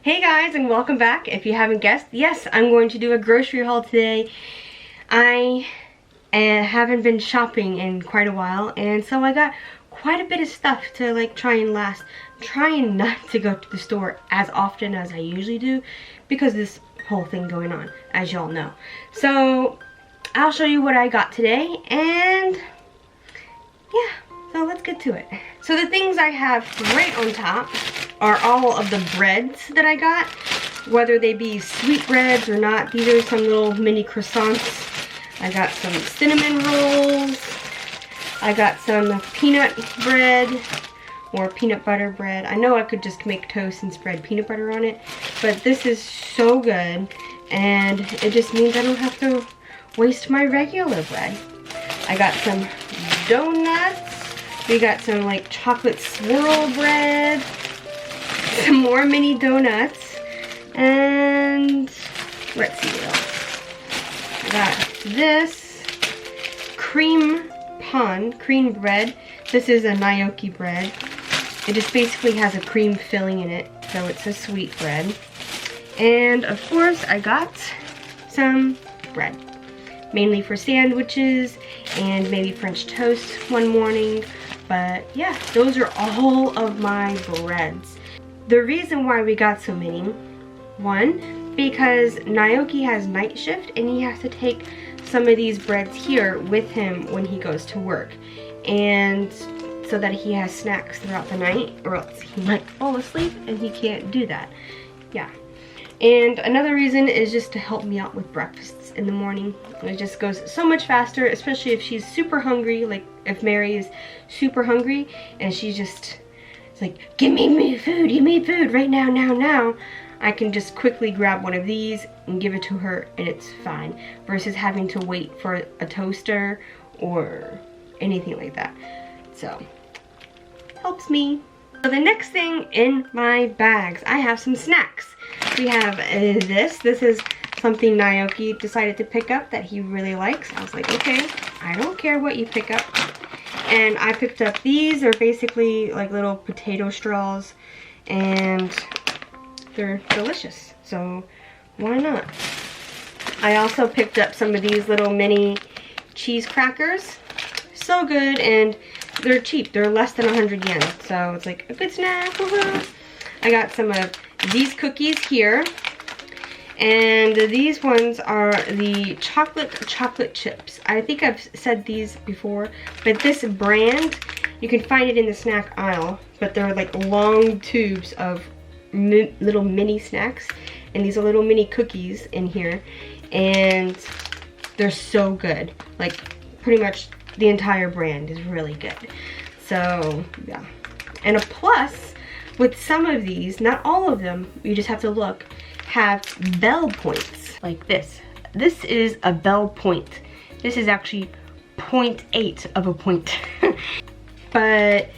Hey guys, and welcome back. If you haven't guessed, yes, I'm going to do a grocery haul today. I haven't been shopping in quite a while, and so I got quite a bit of stuff to like try and last. I'm trying not to go to the store as often as I usually do because this whole thing going on, as y'all know. So I'll show you what I got today, and yeah, so let's get to it. So the things I have right on top are all of the breads that I got, whether they be sweet breads or not. These are some little mini croissants. I got some cinnamon rolls. I got some peanut bread or peanut butter bread. I know I could just make toast and spread peanut butter on it, but this is so good, and it just means I don't have to waste my regular bread. I got some donuts. We got some like chocolate swirl bread, some more mini donuts, and let's see what else. I got this cream bread. This is a gnocchi bread. It just basically has a cream filling in it, so it's a sweet bread. And of course I got some bread, mainly for sandwiches and maybe French toast one morning. But yeah, those are all of my breads. The reason why we got so many, one, because Naoki has night shift and he has to take some of these breads here with him when he goes to work, and so that he has snacks throughout the night, or else he might fall asleep and he can't do that. Yeah. And another reason is just to help me out with breakfasts in the morning. It just goes so much faster, especially if she's super hungry, like if Mary is super hungry and she's just, it's like, give me food right now, now. I can just quickly grab one of these and give it to her and it's fine, versus having to wait for a toaster or anything like that. So, helps me. So the next thing in my bags, I have some snacks. We have this is something Naoki decided to pick up that he really likes. I was like, okay, I don't care what you pick up. And I picked up these. They're basically like little potato straws, and they're delicious, so why not? I also picked up some of these little mini cheese crackers. So good, and they're cheap. They're less than 100 yen, so it's like a good snack. I got some of these cookies here, and these ones are the chocolate chips. I think I've said these before, but this brand, you can find it in the snack aisle, but they're like long tubes of little mini snacks, and these are little mini cookies in here, and they're so good. Like pretty much the entire brand is really good. So yeah, and a plus with some of these, not all of them, you just have to look, have bell points like this. This is a bell point. This is actually 0.8 of a point. But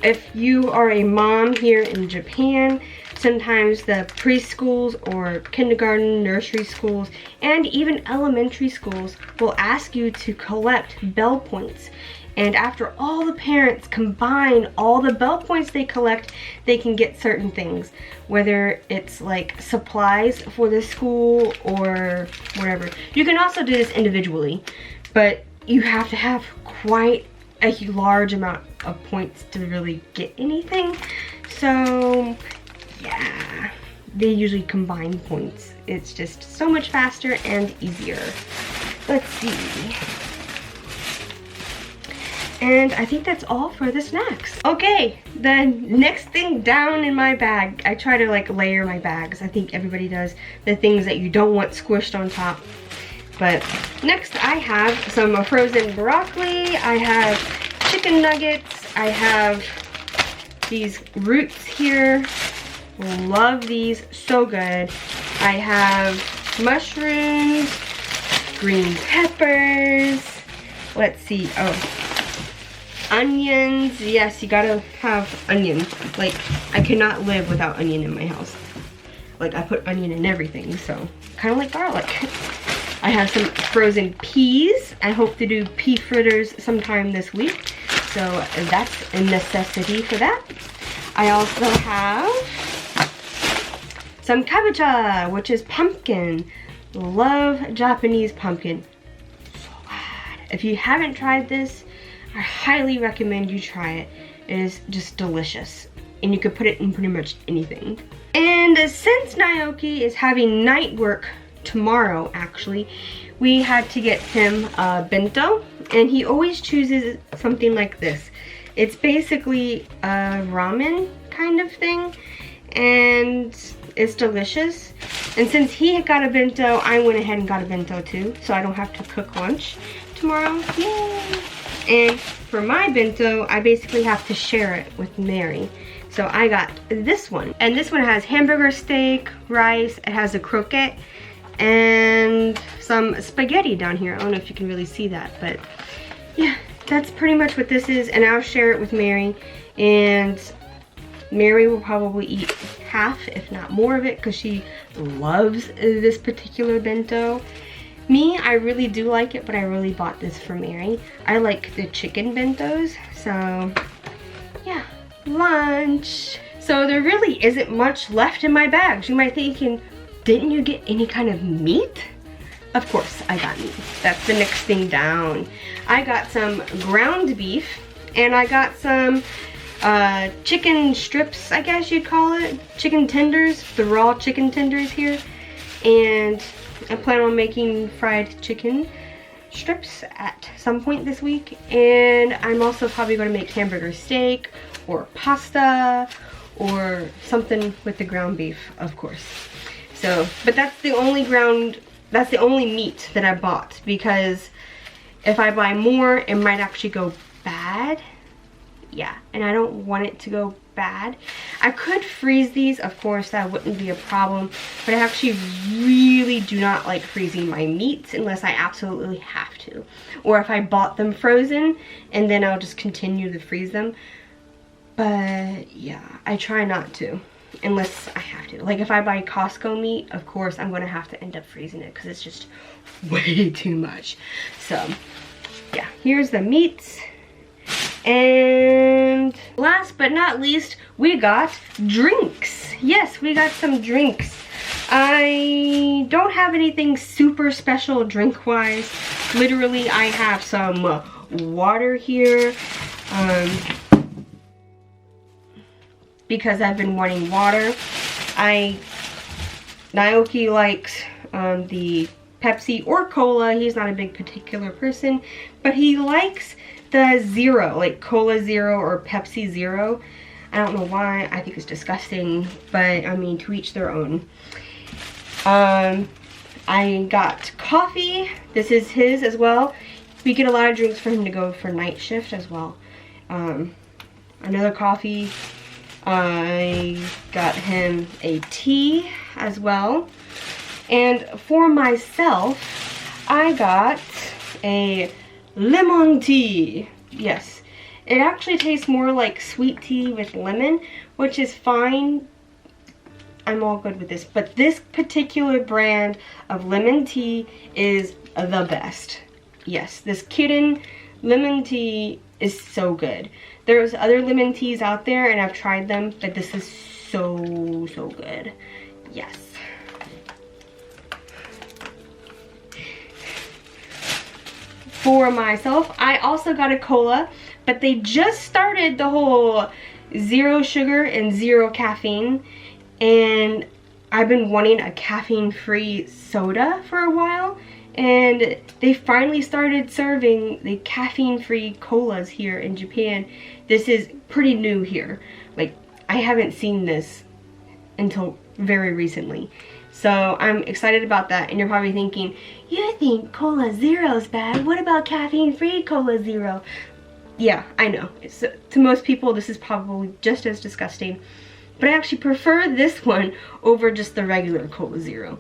if you are a mom here in Japan, sometimes the preschools or kindergarten, nursery schools, and even elementary schools will ask you to collect bell points. And after all the parents combine all the bell points they collect, they can get certain things. Whether it's like supplies for the school or whatever. You can also do this individually, but you have to have quite a large amount of points to really get anything. So yeah, they usually combine points. It's just so much faster and easier. Let's see. And I think that's all for the snacks. Okay, the next thing down in my bag, I try to like layer my bags. I think everybody does, the things that you don't want squished on top. But next I have some frozen broccoli. I have chicken nuggets. I have these roots here. Love these, so good. I have mushrooms, green peppers. Let's see, oh, onions. Yes, you gotta have onion. Like, I cannot live without onion in my house. Like, I put onion in everything, so kind of like garlic. I have some frozen peas. I hope to do pea fritters sometime this week, so that's a necessity for that. I also have some kabocha, which is pumpkin. Love Japanese pumpkin. So good. If you haven't tried this, I highly recommend you try it. It is just delicious. And you could put it in pretty much anything. And since Naoki is having night work tomorrow, actually, we had to get him a bento. And he always chooses something like this. It's basically a ramen kind of thing. And it's delicious. And since he got a bento, I went ahead and got a bento too, so I don't have to cook lunch tomorrow. Yay! And for my bento, I basically have to share it with Mary. So I got this one. And this one has hamburger steak, rice, it has a croquette, and some spaghetti down here. I don't know if you can really see that, but yeah, that's pretty much what this is. And I'll share it with Mary. And Mary will probably eat half, if not more of it, because she loves this particular bento. Me, I really do like it, but I really bought this for Mary. I like the chicken bentos, so yeah, lunch. So there really isn't much left in my bags. You might be thinking, didn't you get any kind of meat? Of course, I got meat. That's the next thing down. I got some ground beef, and I got some chicken strips, I guess you'd call it. Chicken tenders, the raw chicken tenders here. And I plan on making fried chicken strips at some point this week. And I'm also probably going to make hamburger steak or pasta or something with the ground beef, of course. So, but that's the only meat that I bought, because if I buy more, it might actually go bad. Yeah, and I don't want it to go bad. I could freeze these, of course, that wouldn't be a problem, but I actually really do not like freezing my meats unless I absolutely have to. Or if I bought them frozen, and then I'll just continue to freeze them. But yeah, I try not to, unless I have to. Like if I buy Costco meat, of course, I'm gonna have to end up freezing it because it's just way too much. So yeah, here's the meats. And last but not least, we got drinks. Yes, we got some drinks. I don't have anything super special drink-wise. Literally, I have some water here because I've been wanting water. Naoki likes the Pepsi or cola. He's not a big particular person, but he likes the zero, like Cola Zero or Pepsi Zero. I don't know why. I think it's disgusting, but I mean, to each their own. I got coffee. This is his as well. We get a lot of drinks for him to go for night shift as well. Another coffee. I got him a tea as well. And for myself, I got a lemon tea. Yes, it actually tastes more like sweet tea with lemon, which is fine. I'm all good with this, but this particular brand of lemon tea is the best. Yes, this Kirin lemon tea is so good. There's other lemon teas out there and I've tried them, but this is so good. Yes. For myself, I also got a cola, but they just started the whole zero sugar and zero caffeine, and I've been wanting a caffeine-free soda for a while, and they finally started serving the caffeine-free colas here in Japan. This is pretty new here. Like, I haven't seen this until very recently. So I'm excited about that, and you're probably thinking, you think Cola Zero is bad, what about caffeine-free Cola Zero? Yeah, I know. To most people, this is probably just as disgusting, but I actually prefer this one over just the regular Cola Zero.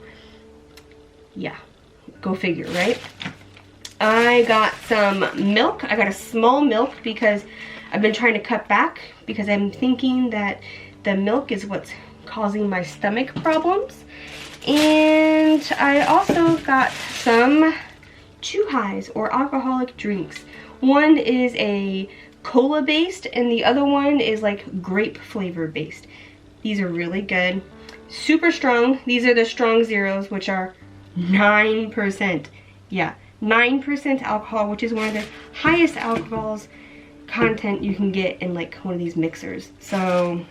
Yeah, go figure, right? I got some milk. I got a small milk because I've been trying to cut back because I'm thinking that the milk is what's causing my stomach problems. And I also got some chuhais or alcoholic drinks. One is a cola based and the other one is like grape flavor based. These are really good. super strong. These are the strong zeros, which are 9%. Yeah, 9% alcohol, which is one of the highest alcohols content you can get in like one of these mixers. So,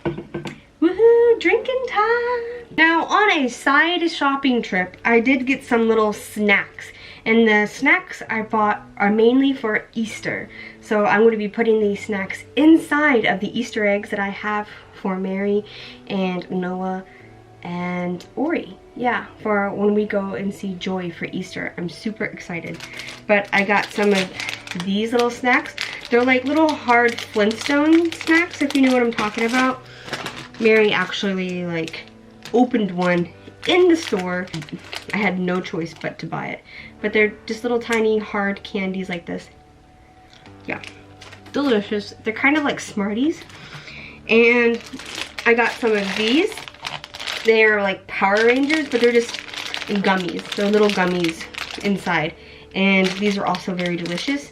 woohoo, drinking time. Now, on a side shopping trip, I did get some little snacks. And the snacks I bought are mainly for Easter. So I'm going to be putting these snacks inside of the Easter eggs that I have for Mary and Noah and Ori. Yeah, for when we go and see Joy for Easter. I'm super excited. But I got some of these little snacks. They're like little hard Flintstone snacks, if you know what I'm talking about. Mary actually like opened one in the store. I had no choice but to buy it. But they're just little tiny hard candies like this. Yeah, delicious. They're kind of like Smarties. And I got some of these. They're like Power Rangers, but they're just gummies. They're little gummies inside. And these are also very delicious.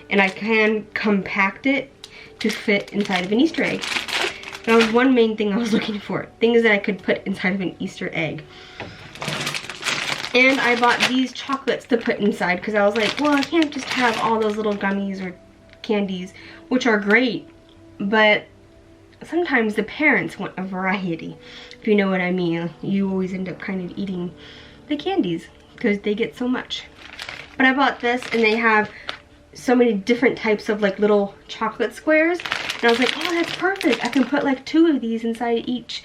And I can compact it to fit inside of an Easter egg. That was one main thing I was looking for. Things that I could put inside of an Easter egg. And I bought these chocolates to put inside because I was like, well, I can't just have all those little gummies or candies, which are great, but sometimes the parents want a variety, if you know what I mean. You always end up kind of eating the candies because they get so much. But I bought this, and they have so many different types of like little chocolate squares, and I was like, oh, that's perfect. I can put like 2 of these inside each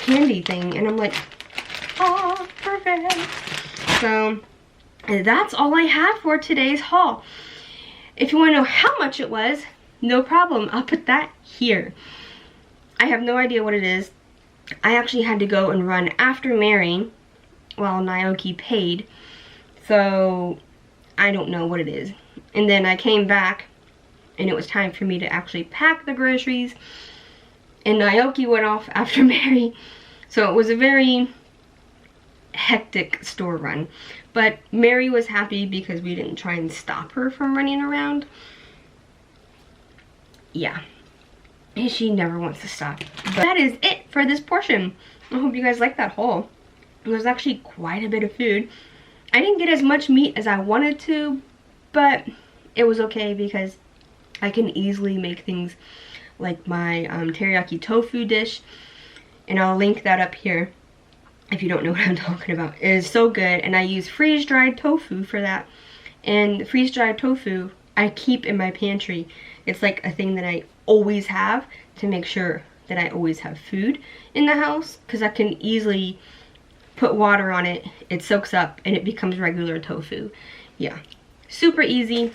candy thing, and I'm like, oh, perfect. So that's all I have for today's haul. If you want to know how much it was, no problem, I'll put that here. I have no idea what it is. I actually had to go and run after Mary while Naoki paid, so I don't know what it is. And then I came back and it was time for me to actually pack the groceries, and Naoki went off after Mary. So it was a very hectic store run, but Mary was happy because we didn't try and stop her from running around. Yeah, and she never wants to stop. But that is it for this portion. I hope you guys like that haul. It was actually quite a bit of food. I didn't get as much meat as I wanted to, but it was okay because I can easily make things like my teriyaki tofu dish, and I'll link that up here if you don't know what I'm talking about. It is so good, and I use freeze-dried tofu for that. And freeze-dried tofu I keep in my pantry. It's like a thing that I always have to make sure that I always have food in the house, because I can easily put water on it, it soaks up, and it becomes regular tofu. Yeah, super easy,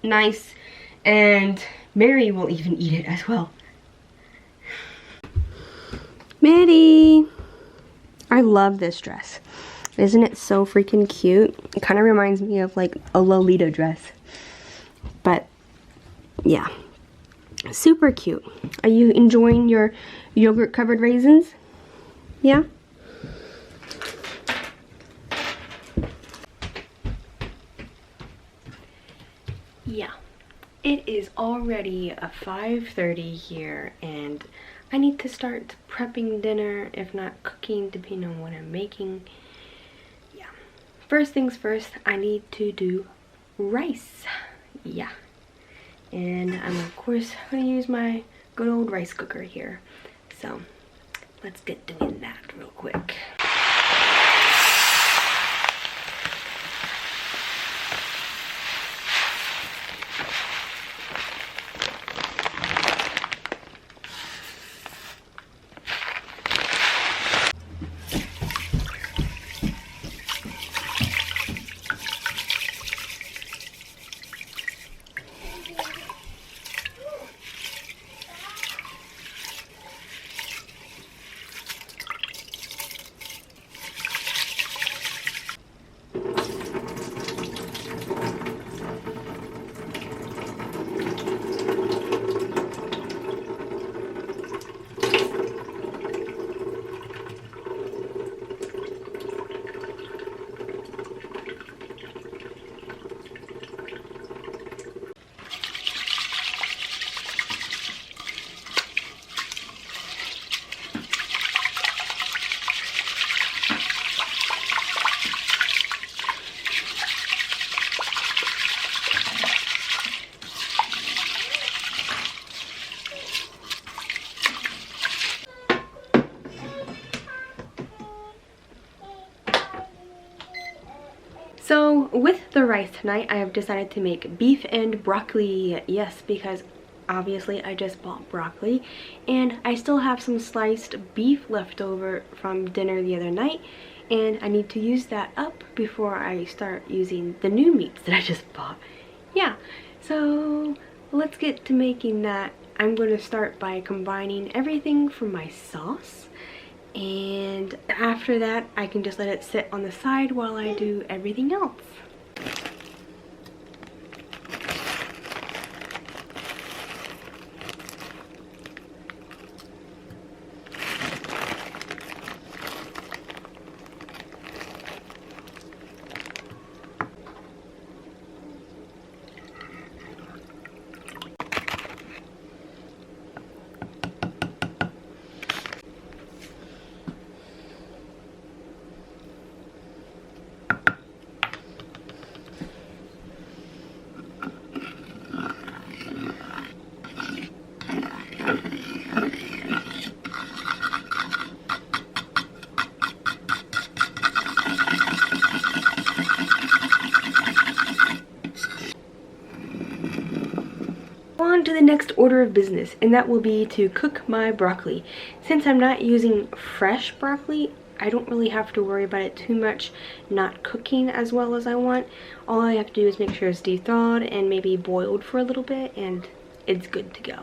nice, and Mary will even eat it as well. Mary! I love this dress. Isn't it so freaking cute? It kind of reminds me of like a Lolita dress. But yeah, super cute. Are you enjoying your yogurt covered raisins? Yeah? Yeah. It is already 5:30 here, and I need to start prepping dinner, if not cooking, depending on what I'm making. Yeah. First things first, I need to do rice. Yeah. And I'm of course going to use my good old rice cooker here. So let's get doing that real quick. So with the rice tonight, I have decided to make beef and broccoli. Yes, because obviously I just bought broccoli and I still have some sliced beef left over from dinner the other night, and I need to use that up before I start using the new meats that I just bought. Yeah, so let's get to making that. I'm going to start by combining everything for my sauce, and after that I can just let it sit on the side while I do everything else. On to the next order of business, and that will be to cook my broccoli. Since I'm not using fresh broccoli, I don't really have to worry about it too much not cooking as well as I want. All I have to do is make sure it's de-thawed and maybe boiled for a little bit, and it's good to go.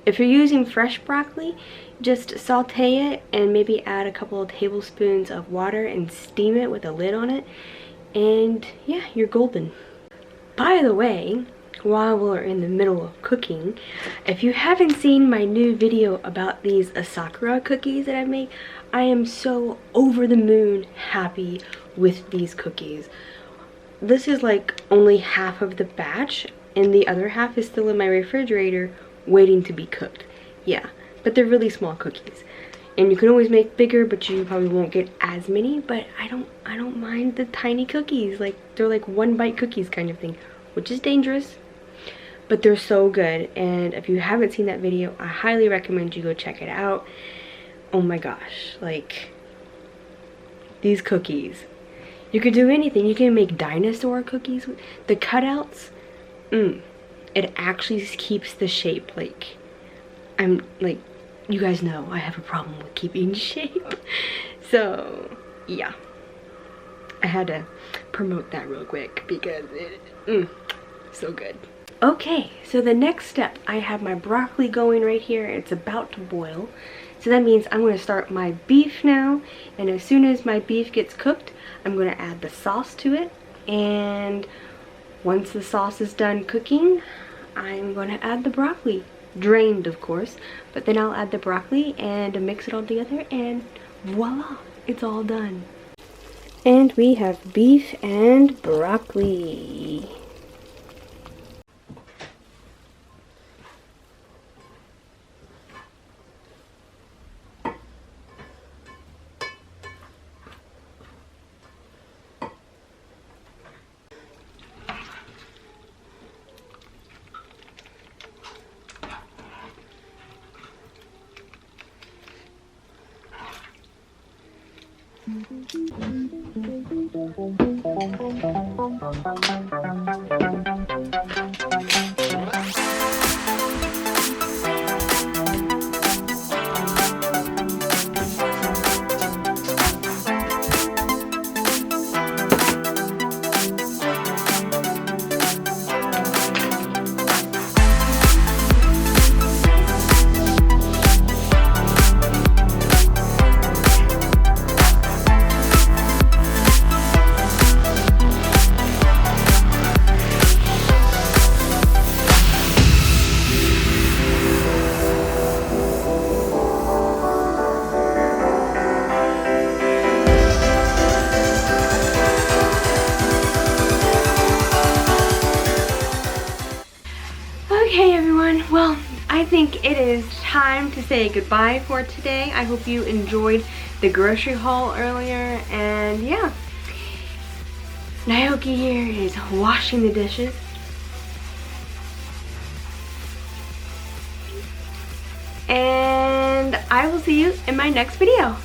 If you're using fresh broccoli, just saute it and maybe add a couple of tablespoons of water and steam it with a lid on it, and yeah, you're golden. By the way, while we're in the middle of cooking, if you haven't seen my new video about these Sakura cookies that I made, I am so over the moon happy with these cookies. This is like only half of the batch, and the other half is still in my refrigerator waiting to be cooked. Yeah, but they're really small cookies, and you can always make bigger, but you probably won't get as many. But I don't mind the tiny cookies. Like, they're like 1-bite cookies kind of thing, which is dangerous, but they're so good. And if you haven't seen that video, I highly recommend you go check it out. Oh my gosh, like, these cookies, you could do anything. You can make dinosaur cookies with the cutouts. It actually keeps the shape. Like, I'm like, you guys know I have a problem with keeping shape. So yeah, I had to promote that real quick because it so good. Okay, so the next step, I have my broccoli going right here. It's about to boil, so that means I'm going to start my beef now, and as soon as my beef gets cooked, I'm going to add the sauce to it. And once the sauce is done cooking, I'm going to add the broccoli, drained of course, but then I'll add the broccoli and mix it all together, and voila, it's all done. And we have beef and broccoli. Okay everyone, well, I think it is time to say goodbye for today. I hope you enjoyed the grocery haul earlier, and yeah, Naoki here is washing the dishes. And I will see you in my next video.